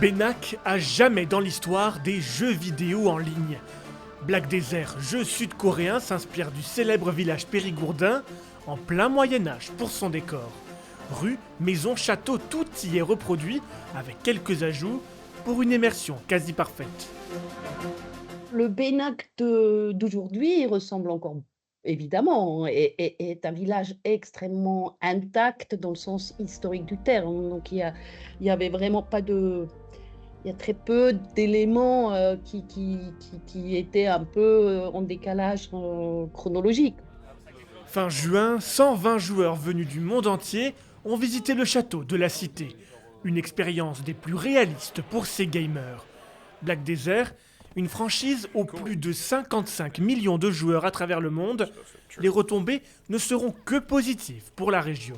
Benak à jamais dans l'histoire des jeux vidéo en ligne. Black Desert, jeu sud-coréen, s'inspire du célèbre village périgourdin en plein Moyen-Âge pour son décor. Rues, maisons, châteaux, tout y est reproduit avec quelques ajouts pour une immersion quasi parfaite. Le Bénac d'aujourd'hui ressemble encore évidemment est un village extrêmement intact dans le sens historique du terme. Donc il y avait vraiment pas de il y a très peu d'éléments, qui étaient un peu, en décalage, chronologique. Fin juin, 120 joueurs venus du monde entier ont visité le château de la cité. Une expérience des plus réalistes pour ces gamers. Black Desert, une franchise aux plus de 55 millions de joueurs à travers le monde, les retombées ne seront que positives pour la région.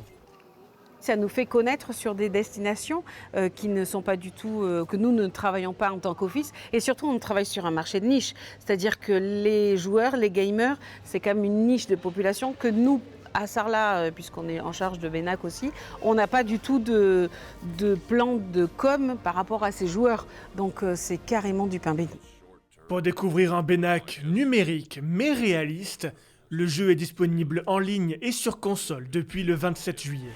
Ça nous fait connaître sur des destinations qui ne sont pas du tout, que nous ne travaillons pas en tant qu'office. Et surtout, on travaille sur un marché de niche. C'est-à-dire que les joueurs, les gamers, c'est quand même une niche de population que nous, à Sarlat, puisqu'on est en charge de Benac aussi, on n'a pas du tout de plan de com par rapport à ces joueurs. Donc c'est carrément du pain béni. Pour découvrir un Benak numérique mais réaliste, le jeu est disponible en ligne et sur console depuis le 27 juillet.